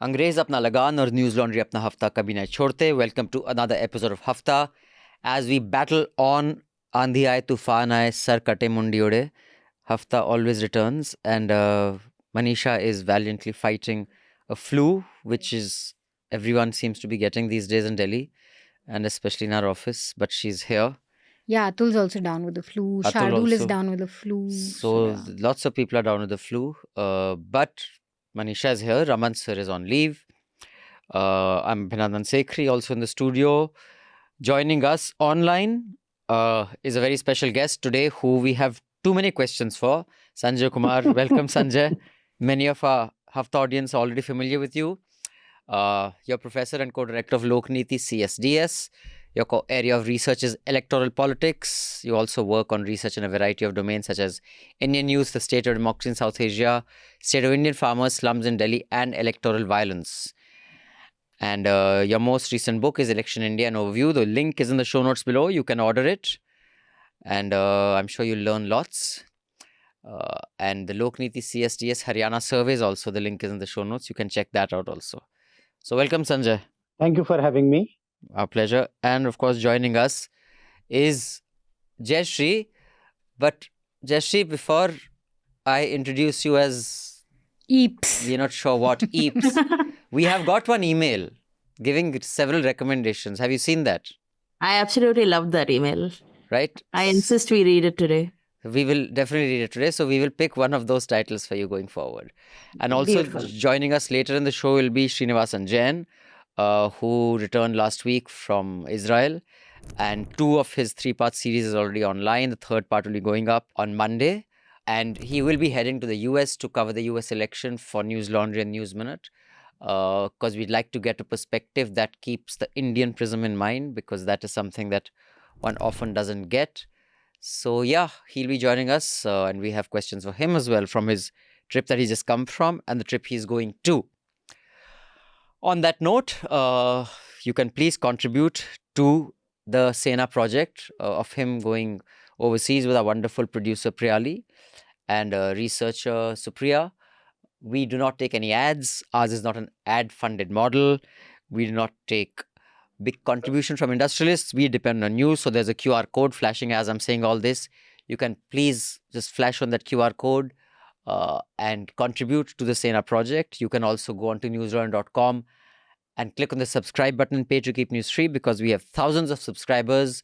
अंग्रेज अपना लगान और न्यूज लॉन्ड्री अपना हफ्ता कभी नहीं छोड़ते. Welcome to another episode of Hafta. As we battle on, आंधी आए तूफान आए सर कटे मुंडी उड़े, Hafta always returns, and Manisha is valiantly fighting a flu, which is everyone seems to be getting these days in Delhi, and especially in our office. But she's here. Yeah, Atul's also down with the flu. Atul Shardul is also. down with the flu. So yeah. lots of people are down with the flu. But Manisha is here. Raman sir is on leave. I'm Abhinandan Sekhri, also in the studio. Joining us online is a very special guest today who we have too many questions for. Sanjay Kumar. Welcome, Sanjay. Many of our Hafta audience are already familiar with you. You're professor and co-director of Lokniti-CSDS. Your area of research is electoral politics. You also work on research in a variety of domains such as Indian youth, the state of democracy in South Asia, state of Indian farmers, slums in Delhi, and electoral violence. And your most recent book is Election India, an Overview. The link is in the show notes below. You can order it. And I'm sure you'll learn lots. And the Lokniti-CSDS Haryana survey is also, the link is in the show notes. You can check that out also. So welcome, Sanjay. Thank you for having me. Our pleasure. And of course, joining us is Jayashree. But Jayashree, before I introduce you as... Eeps. We're not sure what, Eeps. We have got one email giving several recommendations. Have you seen that? I absolutely love that email. Right? I insist we read it today. We will definitely read it today. So we will pick one of those titles for you going forward. And also Beautiful. joining us later in the show will be Sreenivasan Jain, who returned last week from Israel. And 2 of his 3-part series is already online. The 3rd part will be going up on Monday. And he will be heading to the US to cover the US election for Newslaundry and News Minute. Because we'd like to get a perspective that keeps the Indian prism in mind, because that is something that one often doesn't get. So yeah, he'll be joining us, and we have questions for him as well from his trip that he's just come from and the trip he's going to. On that note, you can please contribute to the Sena project of him going overseas with our wonderful producer Priyali and researcher Supriya. We do not take any ads. Ours is not an ad-funded model. We do not take big contribution from industrialists. We depend on you. So there's a QR code flashing as I'm saying all this. You can please just flash on that QR code and contribute to the Sena project. You can also go on to newslaundry.com and click on the subscribe button and pay to keep news free, because we have thousands of subscribers,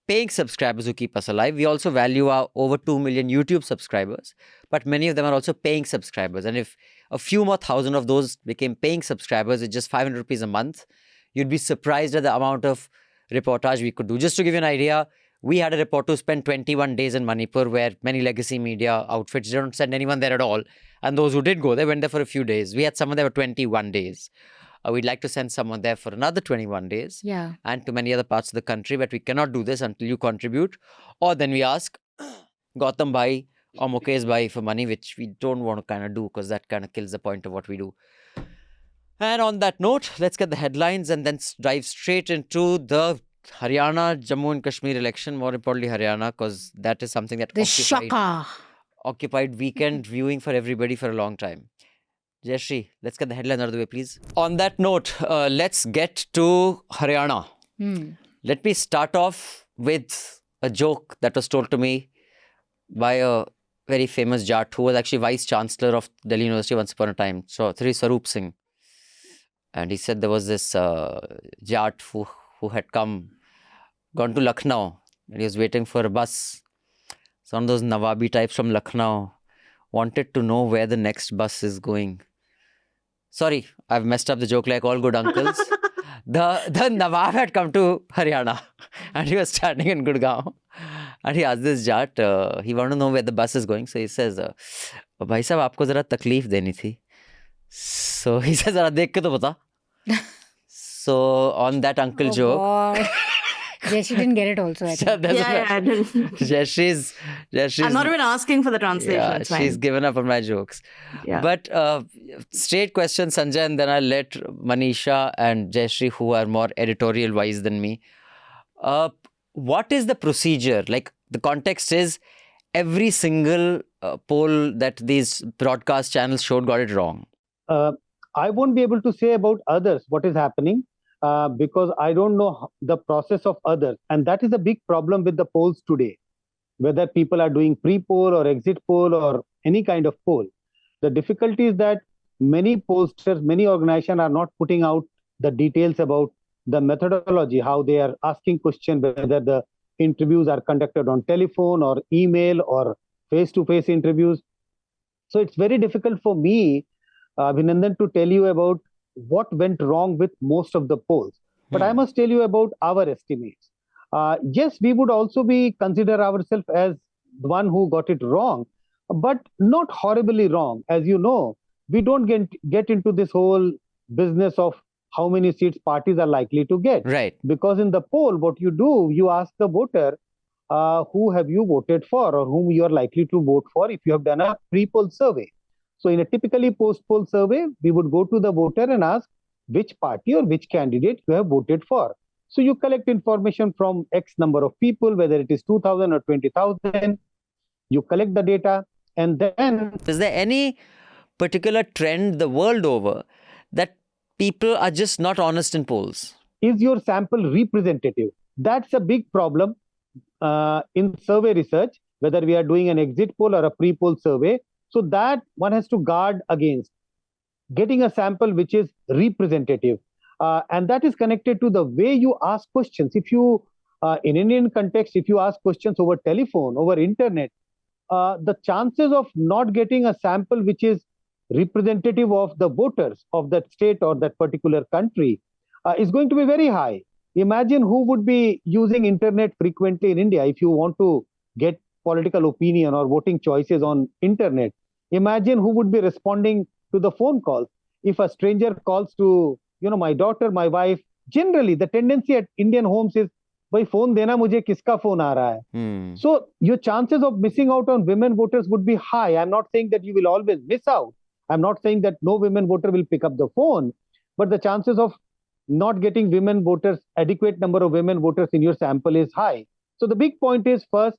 paying subscribers who keep us alive. We also value our over 2 million YouTube subscribers, but many of them are also paying subscribers. And if a few more thousand of those became paying subscribers, it's just 500 rupees a month, you'd be surprised at the amount of reportage we could do. Just to give you an idea, we had a reporter who spent 21 days in Manipur, where many legacy media outfits don't send anyone there at all. And those who did go, they went there for a few days. We had someone there for 21 days. We'd like to send someone there for another 21 days. Yeah. And to many other parts of the country, but we cannot do this until you contribute. Or then we ask Gautam Bhai or Mukesh Bhai for money, which we don't want to kind of do, because that kind of kills the point of what we do. And on that note, let's get the headlines and then dive straight into the Haryana, Jammu and Kashmir election. More importantly, Haryana, because that is something that The shocker. occupied weekend viewing for everybody for a long time. Jayashree, let's get the headline out of the way, please. On that note, let's get to Haryana. Let me start off with a joke that was told to me by a very famous Jat who was actually Vice Chancellor of Delhi University once upon a time, so Sri Swaroop Singh. And he said there was this Jat who had gone to Lucknow, and he was waiting for a bus. So one of those Nawabi types from Lucknow wanted to know where the next bus is going. Sorry, I've messed up the joke like all good uncles. The Nawab had come to Haryana and he was standing in Gurgaon. And he asked this Jat, he wanted to know where the bus is going. So he says, Bhai sahab, aapko zara taklif deni thi. So he says, zara dekh ke to bata. So on that uncle joke. God. Jayashree didn't get it also, I think. I didn't. Jayashree's I'm not even asking for the translation. yeah, it's fine. she's given up on my jokes. Yeah. But straight question, Sanjay, and then I'll let Manisha and Jayashree, who are more editorial wise than me. What is the procedure? Like, the context is every single poll that these broadcast channels showed got it wrong. I won't be able to say about others what is happening because I don't know the process of others. And that is a big problem with the polls today, whether people are doing pre-poll or exit poll or any kind of poll. The difficulty is that many pollsters, many organizations are not putting out the details about the methodology, how they are asking questions, whether the interviews are conducted on telephone or email or face-to-face interviews. So it's very difficult for me, Abhinandan, to tell you about what went wrong with most of the polls. But I must tell you about our estimates. Yes, we would also be consider ourselves as the one who got it wrong, but not horribly wrong. As you know, we don't get into this whole business of how many seats parties are likely to get. Right. Because in the poll, what you do, you ask the voter, who have you voted for or whom you are likely to vote for if you have done a pre-poll survey. So in a typically post-poll survey, we would go to the voter and ask which party or which candidate you have voted for. So you collect information from X number of people, whether it is 2,000 or 20,000. You collect the data and then... Is there any particular trend the world over that people are just not honest in polls? Is your sample representative? That's a big problem in survey research, whether we are doing an exit poll or a pre-poll survey. So that one has to guard against getting a sample which is representative. And that is connected to the way you ask questions. If you, in Indian context, if you ask questions over telephone, over internet, the chances of not getting a sample which is representative of the voters of that state or that particular country is going to be very high. Imagine who would be using internet frequently in India if you want to get political opinion or voting choices on internet. Imagine who would be responding to the phone calls. If a stranger calls to, my daughter, my wife, generally the tendency at Indian homes is, bhai phone dena mujhe kiska phone aa raha hai. So your chances of missing out on women voters would be high. I'm not saying that you will always miss out. I'm not saying that no women voter will pick up the phone, but the chances of not getting women voters, adequate number of women voters in your sample is high. So the big point is first.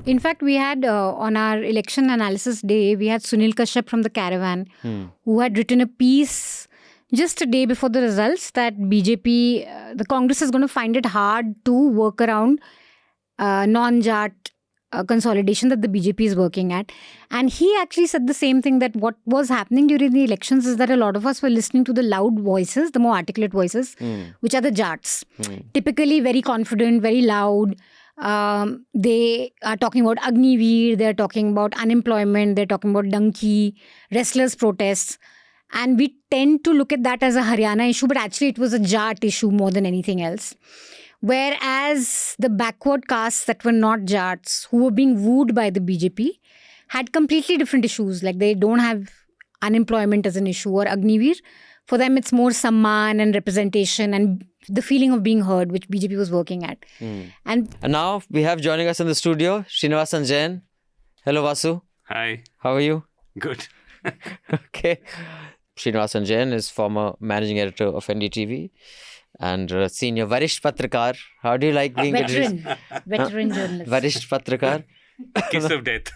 In fact, we had on our election analysis day, we had Sunil Kashyap from the Caravan who had written a piece just a day before the results that BJP, the Congress is going to find it hard to work around non-Jat consolidation that the BJP is working at. And he actually said the same thing, that what was happening during the elections is that a lot of us were listening to the loud voices, the more articulate voices, which are the Jats. Typically very confident, very loud. They are talking about Agniveer, they're talking about unemployment, they're talking about donkey, restless protests. And we tend to look at that as a Haryana issue, but actually it was a Jat issue more than anything else. Whereas the backward castes that were not Jats, who were being wooed by the BJP, had completely different issues. Like they don't have unemployment as an issue, or Agniveer. For them, it's more samman and representation and the feeling of being heard, which BJP was working at. And now we have joining us in the studio, Sreenivasan Jain. Hello, Vasu. Hi. How are you? Good. Okay. Sreenivasan Jain is former managing editor of NDTV and senior Varisht Patrakar. How do you like being veteran journalist. Varisht Patrakar. Kiss of death.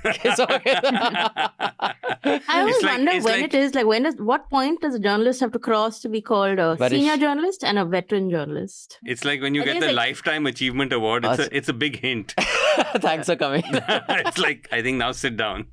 I always wonder what point does a journalist have to cross to be called a senior journalist and a veteran journalist? It's like when you get the Lifetime Achievement Award, it's a big hint. Thanks for coming. It's like, I think now sit down.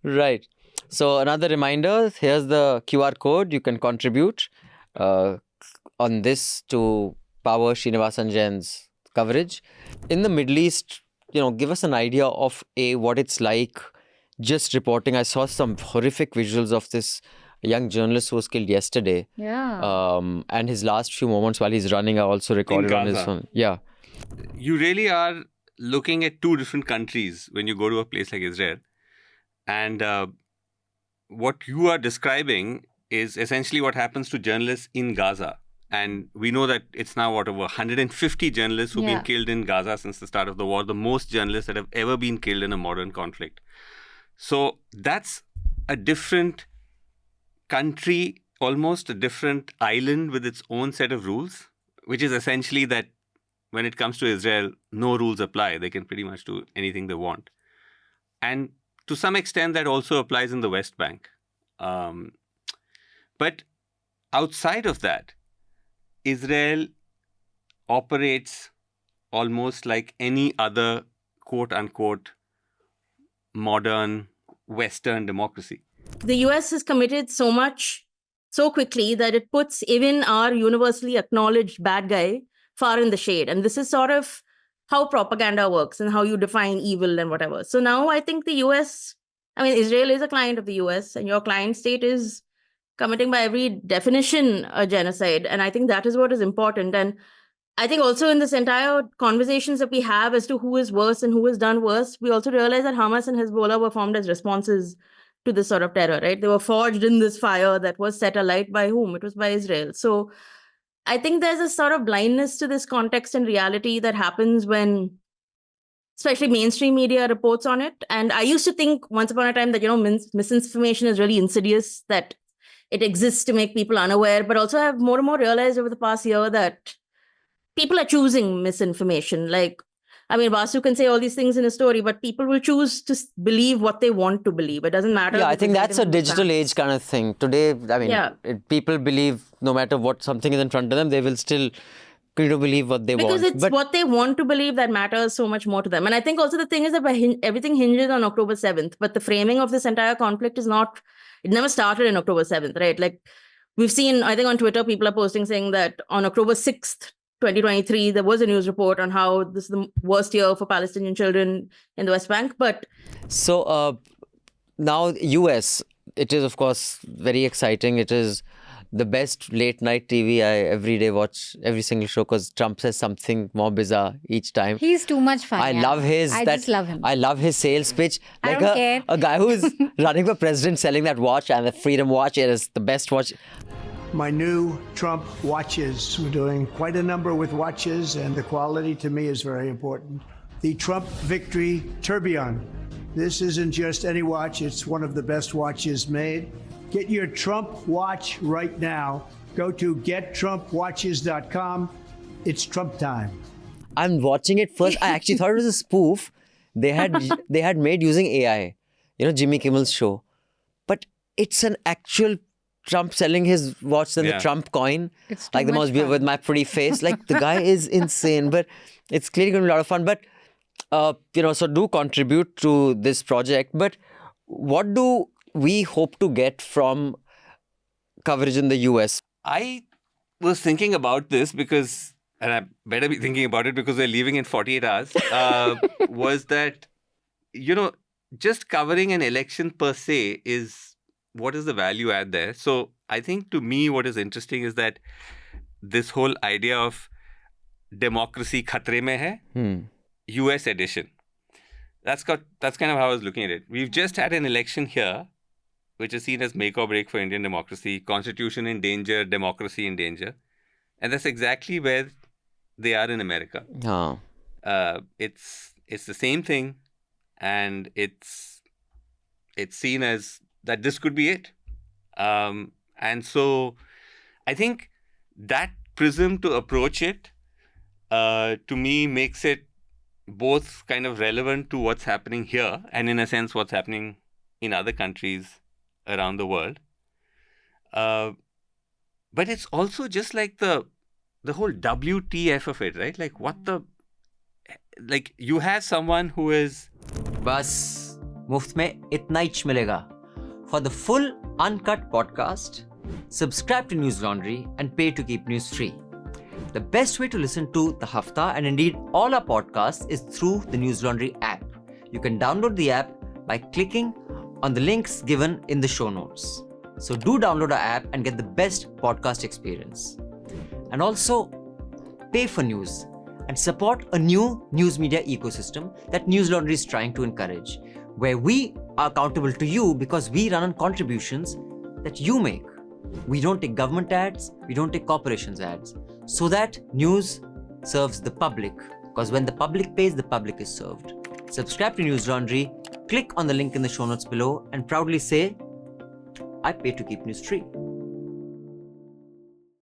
Right. So another reminder, here's the QR code. You can contribute on this to power Sreenivasan Jain's coverage. In the Middle East, give us an idea of what it's like just reporting. I saw some horrific visuals of this young journalist who was killed yesterday. Yeah. And his last few moments while he's running are also recorded on his phone. Yeah. You really are looking at two different countries when you go to a place like Israel. And what you are describing is essentially what happens to journalists in Gaza. And we know that it's now, over 150 journalists who've been killed in Gaza since the start of the war, the most journalists that have ever been killed in a modern conflict. So that's a different country, almost a different island with its own set of rules, which is essentially that when it comes to Israel, no rules apply. They can pretty much do anything they want. And to some extent, that also applies in the West Bank. But outside of that, Israel operates almost like any other quote-unquote modern Western democracy. The US has committed so much so quickly that it puts even our universally acknowledged bad guy far in the shade. And this is sort of how propaganda works and how you define evil and whatever. So now I think the US, Israel is a client of the US, and your client state is committing by every definition a genocide. And I think that is what is important. And I think also in this entire conversations that we have as to who is worse and who has done worse, we also realize that Hamas and Hezbollah were formed as responses to this sort of terror, right? They were forged in this fire that was set alight by whom? It was by Israel. So I think there's a sort of blindness to this context and reality that happens when, especially mainstream media reports on it. And I used to think once upon a time that, misinformation is really insidious, that it exists to make people unaware, but also I've more and more realized over the past year that people are choosing misinformation. Vasu can say all these things in a story, but people will choose to believe what they want to believe. It doesn't matter. Yeah, I think that's a digital age kind of thing. Today, people believe no matter what something is in front of them, they will still believe what they want. Because it's what they want to believe that matters so much more to them. And I think also the thing is that everything hinges on October 7th, but the framing of this entire conflict is not, it never started in October 7th, right? Like we've seen, I think on Twitter, people are posting saying that on October 6th, 2023, there was a news report on how this is the worst year for Palestinian children in the West Bank. But so now US, it is of course very exciting. It is the best late night TV I every day watch every single show because Trump says something more bizarre each time. He's too much fun. I love his. I just love him. I love his sales pitch. I don't care. A guy who's running for president selling that watch and the Freedom Watch. It is the best watch. My new Trump watches. We're doing quite a number with watches, and the quality to me is very important. The Trump Victory Tourbillon. This isn't just any watch, it's one of the best watches made. Get your Trump watch right now. Go to gettrumpwatches.com. It's Trump time. I'm watching it first. I actually thought it was a spoof they had made using AI. Jimmy Kimmel's show. But it's an actual Trump selling his watch and the Trump coin. It's like the most beautiful with my pretty face. Like the guy is insane, but it's clearly going to be a lot of fun. But, so do contribute to this project. But what do we hope to get from coverage in the US? I was thinking about this because, and I better be thinking about it because we're leaving in 48 hours, was that, just covering an election per se is, what is the value add there? So I think to me, what is interesting is that this whole idea of democracy khatre mein hai, US edition. That's kind of how I was looking at it. We've just had an election here, which is seen as make or break for Indian democracy, constitution in danger, democracy in danger. And that's exactly where they are in America. Oh. It's the same thing, and it's seen as that this could be it. And so I think that prism to approach it, to me, makes it both kind of relevant to what's happening here and in a sense what's happening in other countries around the world. But it's also just like the whole WTF of it, right? Like you have someone who is... Bas, muft mein itna ich milega. For the full uncut podcast, subscribe to Newslaundry and pay to keep news free. The best way to listen to the Hafta and indeed all our podcasts is through the Newslaundry app. You can download the app by clicking on the links given in the show notes. So do download our app and get the best podcast experience. And also pay for news and support a new news media ecosystem that Newslaundry is trying to encourage, where we are accountable to you because we run on contributions that you make. We don't take government ads, we don't take corporations ads, so that news serves the public, because when the public pays, the public is served. Subscribe to Newslaundry, click on the link in the show notes below and proudly say, I pay to keep news free.